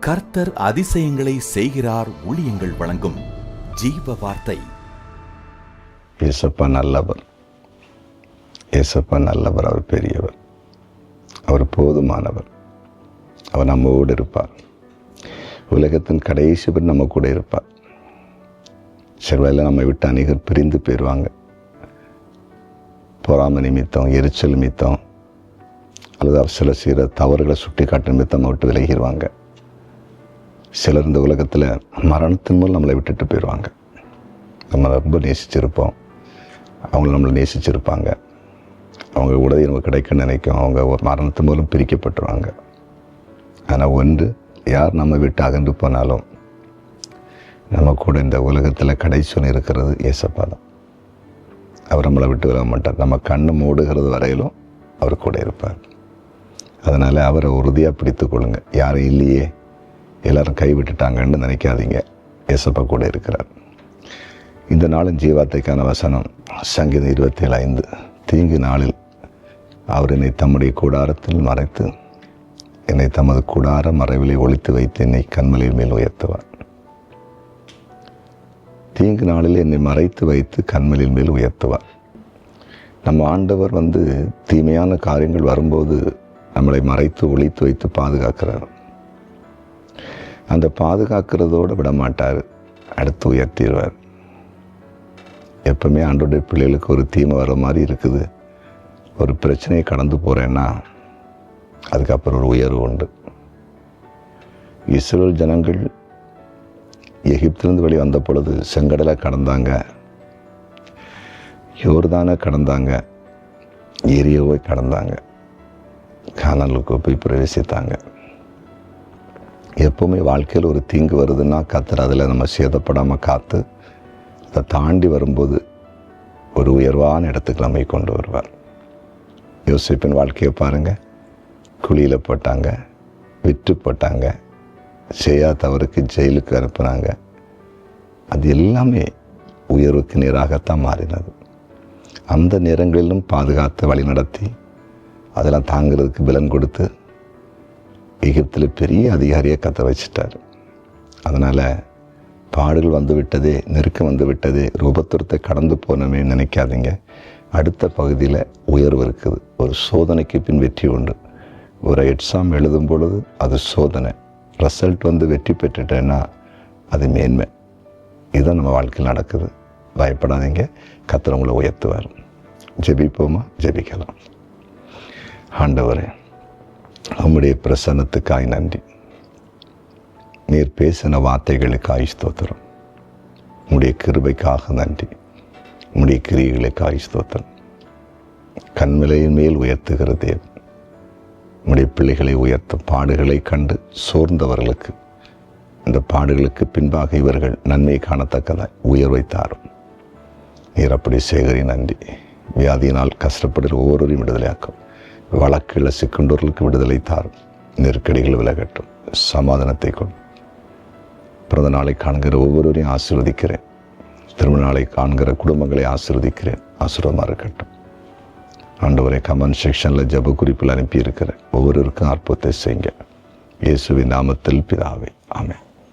கர்த்தர் அதிசயங்களை செய்கிறார் ஊழியங்கள் வழங்கும் ஜீவ வார்த்தை. ஏசப்பா நல்லவர், ஏசப்பா நல்லவர், அவர் பெரியவர், அவர் போதுமானவர், அவர் நம்மோடு இருப்பார். உலகத்தின் கடைசி பேர் நம்ம கூட இருப்பார். சிறுவையில் நம்மை விட்டு அநேகர் பிரிந்து போயிடுவாங்க. பொறாமை நிமித்தம், எரிச்சல் நிமித்தம், அல்லது அவர் சில செய்கிற தவறுகளை சுட்டி காட்டு நிமித்தம் நம்ம விட்டு விலகிடுவாங்க. சிலர் இந்த உலகத்தில் மரணத்தின் மூலம் நம்மளை விட்டுட்டு போயிடுவாங்க. நம்ம ரொம்ப நேசிச்சிருப்போம், அவங்கள நம்மளை நேசிச்சிருப்பாங்க, அவங்க உடனே நமக்கு கிடைக்க நினைக்கும், அவங்க ஒரு மரணத்தின் மூலம் பிரிக்கப்பட்டுருவாங்க. ஆனால் ஒன்று, யார் நம்ம விட்டு அகன்று போனாலும் நம்ம கூட இந்த உலகத்தில் கடைசி இருக்கிறது ஏசப்பா தான். அவர் நம்மளை விட்டு விலக மாட்டார். நம்ம கண்ணு மூடுகிறது வரையிலும் அவர் கூட இருப்பார். அதனால் அவரை உறுதியாக பிடித்து கொள்ளுங்க. யாரும் இல்லையே, எல்லாரும் கைவிட்டுட்டாங்கன்னு நினைக்காதீங்க. ஏசப்பா கூட இருக்கிறார். இந்த நாளின் ஜீவாத்தைக்கான வசனம் சங்கீதம் 27:5. தீங்கு நாளில் அவர் என்னை தம்முடைய கூடாரத்தில் மறைத்து என்னை தமது கூடார மறைவிலை ஒளித்து வைத்து என்னை கண்மலையின் மேல் உயர்த்துவார். தீங்கு நாளில் என்னை மறைத்து வைத்து கண்மலையின் மேல் உயர்த்துவார். நம்ம ஆண்டவர் தீமையான காரியங்கள் வரும்போது நம்மளை மறைத்து ஒளித்து வைத்து பாதுகாக்கிறார். அந்த பாதுகாக்கிறதோடு விடமாட்டார், அடுத்து உயர்த்திடுவார். எப்பவுமே ஆண்டோடைய பிள்ளைகளுக்கு ஒரு தீமை வர மாதிரி இருக்குது, ஒரு பிரச்சனையை கடந்து போகிறேன்னா அதுக்கப்புறம் ஒரு உயர்வு உண்டு. இஸ்ரவேல் ஜனங்கள் எகிப்திலிருந்து வெளியே வந்த பொழுது செங்கடலை கடந்தாங்க, யோர்தானை கடந்தாங்க, எரியோவை கடந்தாங்க, கானானுக்கு போய் பிரவேசித்தாங்க. எப்போவுமே வாழ்க்கையில் ஒரு தீங்கு வருதுன்னா கர்த்தர் அதில் நம்ம சேதப்படாமல் காத்து அதை தாண்டி வரும்போது ஒரு உயர்வான இடத்துக்கு நம்மை கொண்டு வருவார். யோசேப்பின் வாழ்க்கையை பாருங்கள். குழியில் போட்டாங்க, விற்று போட்டாங்க, செய்யா தவறுக்கு ஜெயிலுக்கு அனுப்புனாங்க. அது எல்லாமே உயர்வுக்கு நேராகத்தான் மாறினது. அந்த நேரங்களிலும் பாதுகாத்து வழி நடத்தி அதெல்லாம் தாங்கிறதுக்கு பலன் கொடுத்து எகிப்தில் பெரிய அதிகாரியை கத்த வச்சிட்டார். அதனால் பாடுகள் வந்து விட்டதே, நெருக்கம் வந்து விட்டதே, ரூபத்துரத்தை கடந்து போனோமே நினைக்காதீங்க. அடுத்த பகுதியில் உயர்வு இருக்குது. ஒரு சோதனைக்கு பின் வெற்றி உண்டு. ஒரு எக்ஸாம் எழுதும் பொழுது அது சோதனை, ரிசல்ட் வெற்றி பெற்றுட்டேன்னா அது மேன்மை. இதுதான் நம்ம வாழ்க்கையில் நடக்குது. பயப்படாதீங்க, கர்த்தர் உங்களை உயர்த்துவார். ஜெபிப்போமா? ஜெபிக்கலாம். ஆண்டவரே, உம்முடைய பிரசன்னத்துக்காய் நன்றி. நீர் பேசின வார்த்தைகளுக்காய் ஸ்தோத்திரம். உம்முடைய கிருபைக்காக நன்றி. உம்முடைய கிரியைகளுக்காய் ஸ்தோத்திரம். கண்மலையின் மேல் உயர்த்துகிற தேவன், உம்முடைய பிள்ளைகளை உயர்த்தும். பாடுகளை கண்டு சோர்ந்தவர்களுக்கு இந்த பாடுகளுக்கு பின்பாக இவர்கள் நன்மை காணத்தக்கதாய் உயர்வை தாரும். நீர் அப்படி சேகரி நன்றி. வியாதியினால் கஷ்டப்படுகிற ஒவ்வொருவரையும் விடுதலையாக்கும். வழக்குகளில் சிக்கண்டோர்களுக்கு விடுதலை தாரும். நெருக்கடிகள் விலகட்டும். சமாதானத்தை கொண்டு பிறந்த நாளை காண்கிற ஒவ்வொருவரையும் ஆசீர்வதிக்கிறேன். திருமண நாளை காண்கிற குடும்பங்களை ஆசீர்வதிக்கிறேன். ஆசீர்வாதமாக இருக்கட்டும். ஆண்டவரை கமெண்ட் செக்ஷனில் ஜெப குறிப்பில் அனுப்பியிருக்கிறேன். ஒவ்வொருவருக்கும் அற்புதத்தை செய்யுங்க. இயேசுவின் நாமத்தில் பிதாவே, ஆமென்.